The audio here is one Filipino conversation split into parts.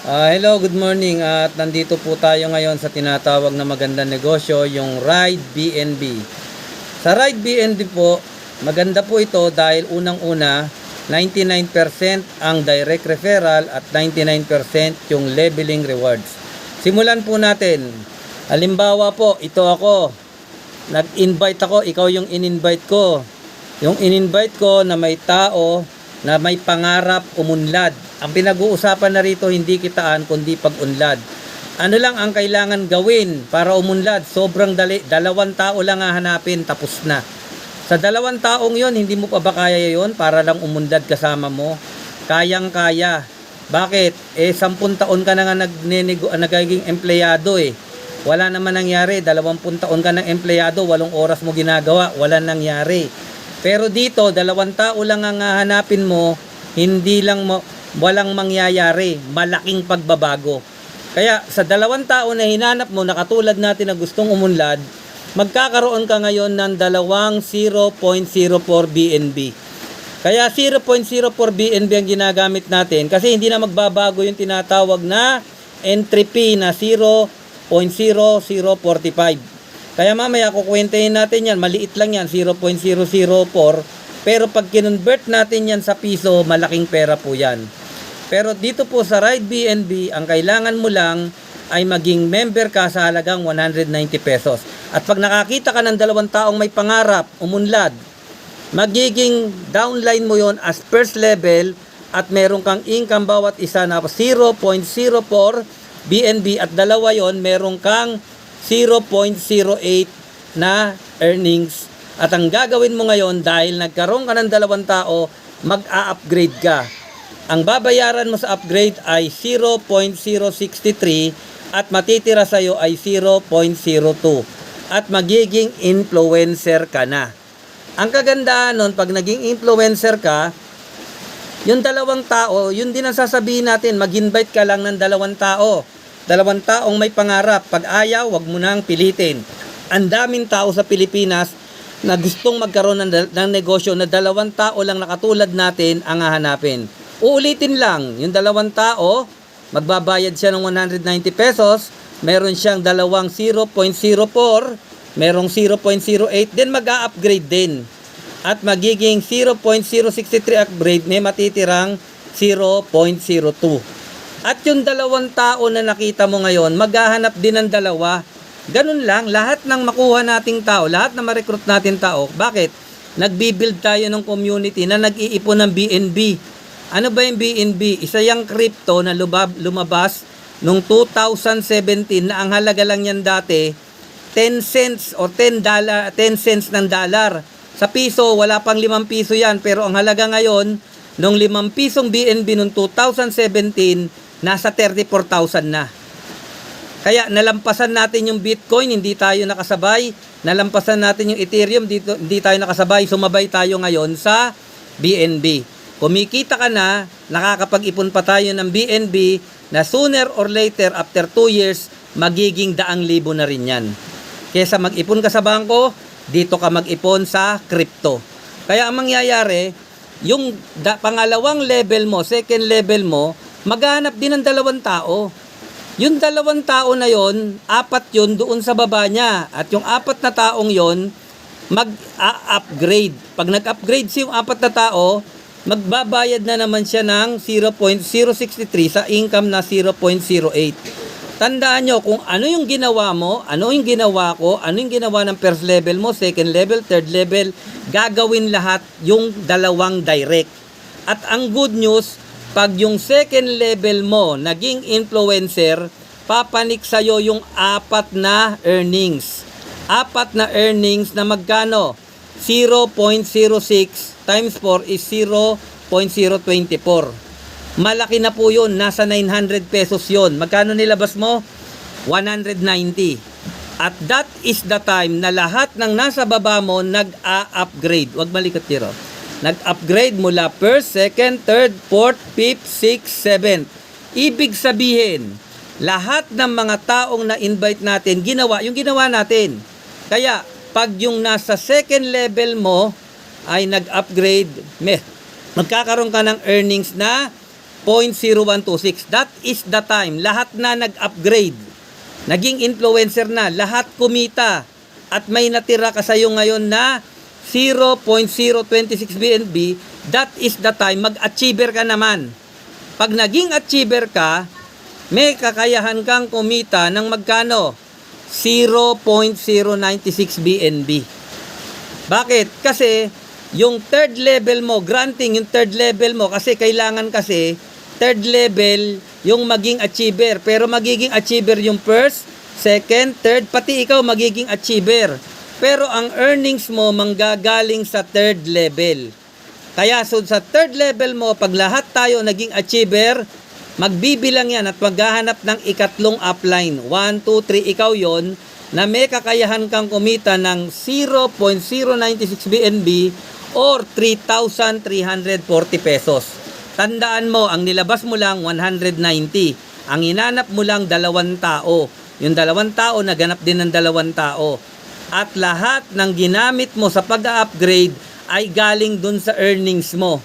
Hello, good morning at nandito po tayo ngayon sa tinatawag na magandang negosyo, yung Ride BNB. Sa Ride BNB po, maganda po ito dahil unang-una, 99% ang direct referral at 99% yung leveling rewards. Simulan po natin. Halimbawa po, ito ako. Nag-invite ako, ikaw yung in-invite ko. Yung in-invite ko na may tao na may pangarap umunlad. Ang pinag-uusapan na rito hindi kitaan kundi pag-unlad. Ano lang ang kailangan gawin para umunlad? Sobrang dali. 2 tao lang hahanapin, tapos na. Sa 2 taong yon, hindi mo pa ba kaya yon para lang umunlad kasama mo? Kayang-kaya. Bakit? 10 taon ka na nga nagiging empleyado eh. Wala naman nangyari. 20 taon ka ng empleyado, 8 oras mo ginagawa, wala nangyari. Pero dito, 2 tao lang ang hahanapin mo, hindi lang walang mangyayari, malaking pagbabago. Kaya sa 2 tao na hinanap mo na katulad natin na gustong umunlad, magkakaroon ka ngayon ng 0.04 BNB. Kaya 0.04 BNB ang ginagamit natin kasi hindi na magbabago yung tinatawag na entry fee na 0.0045. Kaya mamaya kukwentahin natin yan, maliit lang yan, 0.004. Pero pag kinonvert natin yan sa piso, malaking pera po yan. Pero dito po sa Ride BNB, ang kailangan mo lang ay maging member ka sa halagang 190 pesos. At pag nakakita ka ng 2 taong may pangarap, umunlad, magiging downline mo yon as first level at meron kang income bawat isa na 0.04 BNB at 2 yon meron kang 0.08 na earnings. At ang gagawin mo ngayon dahil nagkaroon ka ng 2 tao, mag-a-upgrade ka. Ang babayaran mo sa upgrade ay 0.063 at matitira sa iyo ay 0.02 at magiging influencer ka na. Ang kagandahan nun, pag naging influencer ka, yung 2 tao, yun din ang sasabihin natin, mag-invite ka lang ng 2 tao. 2 taong may pangarap. Pag ayaw, wag mo nang pilitin. Ang daming tao sa Pilipinas na gustong magkaroon ng negosyo na 2 tao lang na katulad natin ang hahanapin. Uulitin lang, yung 2 tao, magbabayad siya ng 190 pesos, meron siyang 2 0.04, merong 0.08, then mag-a-upgrade din. At magiging 0.063 upgrade, may matitirang 0.02. At yung 2 tao na nakita mo ngayon, maghahanap din ng 2. Ganun lang, lahat ng makuha nating tao, lahat na ma-recruit natin tao. Bakit? Nagbibuild tayo ng community na nag-iipon ng BNB. Ano ba yung BNB? Isa yung crypto na lumabas noong 2017 na ang halaga lang yan dati 10 cents o 10 cents ng dollar. Sa piso, wala pang 5 piso yan. Pero ang halaga ngayon, nung 5 pisong BNB noong 2017, nasa 34,000 na. Kaya nalampasan natin yung Bitcoin, hindi tayo nakasabay. Nalampasan natin yung Ethereum, hindi tayo nakasabay. Sumabay tayo ngayon sa BNB. Kumikita ka na, nakakapag-ipon pa tayo ng BNB na sooner or later, after 2 years, magiging 100,000 na rin yan. Kesa mag-ipon ka sa bangko, dito ka mag-ipon sa crypto. Kaya ang mangyayari, yung pangalawang level mo, second level mo, maghanap din ng 2 tao. Yung 2 tao na yon, 4 yun doon sa baba niya. At yung 4 na taong yon, mag-upgrade. Pag nag-upgrade siya yung 4 na tao, magbabayad na naman siya ng 0.063 sa income na 0.08. Tandaan nyo, kung ano yung ginawa mo, ano yung ginawa ko, ano yung ginawa ng first level mo, second level, third level, gagawin lahat yung 2 direct. At ang good news, pag yung second level mo naging influencer, papanik sa'yo yung 4 na earnings. 4 na earnings na magkano? 0.06 times 4 is 0.024. Malaki na po yun. Nasa 900 pesos yun. Magkano nilabas mo? 190. At that is the time na lahat ng nasa baba mo nag-a-upgrade. Huwag malikot tiro. Nag-upgrade mula first, second, third, fourth, fifth, sixth, seventh. Ibig sabihin, lahat ng mga taong na-invite natin, yung ginawa natin. Kaya, pag yung nasa second level mo ay nag-upgrade, magkakaroon ka ng earnings na 0.0126. That is the time. Lahat na nag-upgrade. Naging influencer na. Lahat kumita. At may natira ka sa'yo ngayon na 0.026 BNB. That is the time. Mag-achiever ka naman. Pag naging achiever ka, may kakayahan kang kumita ng magkano? 0.096 BNB. Bakit? Kasi yung third level mo, granting yung third level mo, kasi kailangan kasi third level yung maging achiever. Pero magiging achiever yung first, second, third, pati ikaw magiging achiever. Pero ang earnings mo manggagaling sa third level. Kaya so sa third level mo, pag lahat tayo naging achiever, magbibilang yan at maghahanap ng ikatlong upline. 1, 2, 3, ikaw yon na may kakayahan kang kumita ng 0.096 BNB or 3,340 pesos. Tandaan mo, ang nilabas mo lang 190. Ang hinanap mo lang 2 tao. Yung 2 tao, naganap din ng 2 tao. At lahat ng ginamit mo sa pag-upgrade ay galing dun sa earnings mo.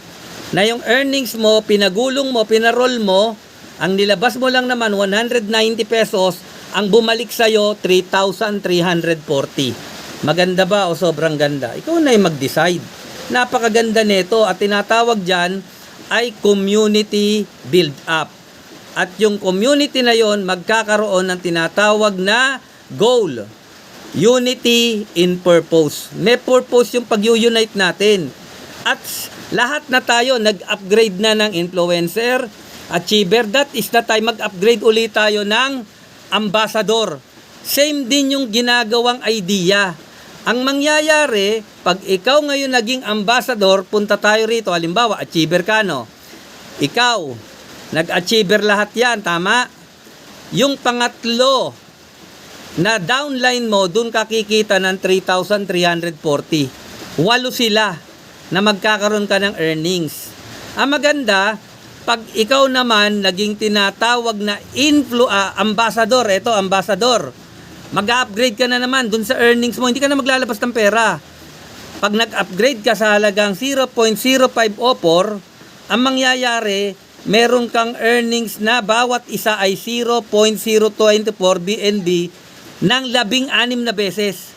Na yung earnings mo, pinagulong mo, pinarol mo, ang nilabas mo lang naman 190 pesos, ang bumalik sa'yo 3,340. Maganda ba o sobrang ganda? Ikaw na yung mag-decide. Napakaganda nito at tinatawag dyan ay community build-up. At yung community na yon magkakaroon ng tinatawag na goal. Unity in purpose. May purpose yung pag-unite natin. At lahat na tayo nag-upgrade na ng influencer, achiever. That is the time mag-upgrade ulit tayo ng ambassador. Same din yung ginagawang idea. Ang mangyayari, pag ikaw ngayon naging ambassador, punta tayo rito. Halimbawa, achiever ka, no? Ikaw, nag-achiever lahat yan, tama? Yung pangatlo na downline mo, dun ka kikita ng 3,340. 8 sila na magkakaroon ka ng earnings. Ang maganda, pag ikaw naman naging tinatawag na ambassador, eto ambassador, mag-upgrade ka na naman dun sa earnings mo, hindi ka na maglalabas ng pera. Pag nag-upgrade ka sa halagang 0.0504, ang mangyayari, meron kang earnings na bawat isa ay 0.024 BNB ng 16 na beses.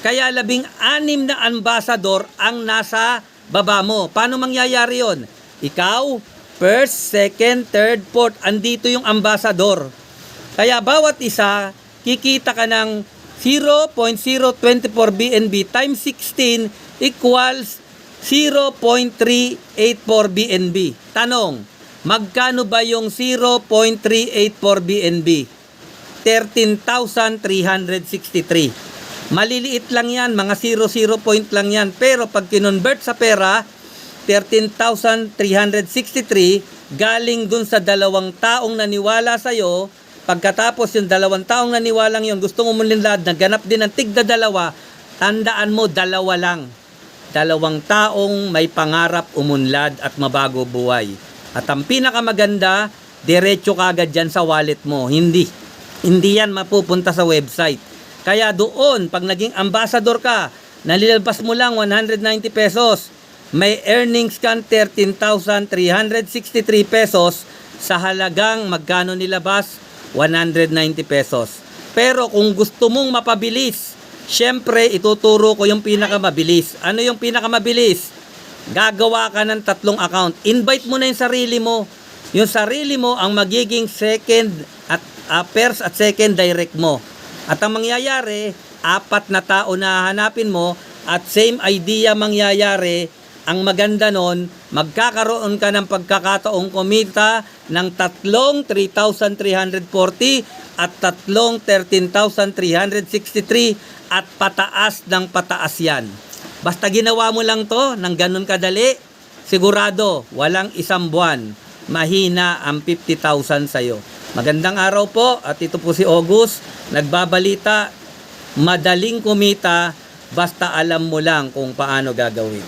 Kaya 16 na ambassador ang nasa baba mo. Paano mangyayari yon? Ikaw, first, second, third, fourth, andito yung ambassador. Kaya bawat isa, kikita ka ng 0.024 BNB times 16 equals 0.384 BNB. Tanong, magkano ba yung 0.384 BNB? 13,363. Maliliit lang yan, mga 00 point lang yan. Pero pag kinonvert sa pera, 13,363 galing dun sa 2 taong naniwala sa'yo. Pagkatapos yung 2 taong naniwalang yun, gusto mo munlad, naganap din ng tigda 2, tandaan mo 2 lang. 2 taong may pangarap umunlad at mabago buhay. At ang pinakamaganda, diretso ka agad dyan sa wallet mo. Hindi yan mapupunta sa website. Kaya doon, pag naging ambassador ka, nalilabas mo lang 190 pesos, may earnings kan 13,363 pesos sa halagang magkano nilabas? 190 pesos. Pero kung gusto mong mapabilis, syempre ituturo ko yung pinakamabilis. Ano yung pinakamabilis? Gagawa ka ng 3 account. Invite mo na yung sarili mo. Yung sarili mo ang magiging second at first at second direct mo. At ang mangyayari, 4 na tao na hahanapin mo at same idea mangyayari. Ang maganda nun, magkakaroon ka ng pagkakataong kumita ng 3,340 at 13,363 at pataas ng pataas yan. Basta ginawa mo lang to ng ganun kadali, sigurado, walang 1 buwan, mahina ang 50,000 sa'yo. Magandang araw po at ito po si August, nagbabalita, madaling kumita, basta alam mo lang kung paano gagawin.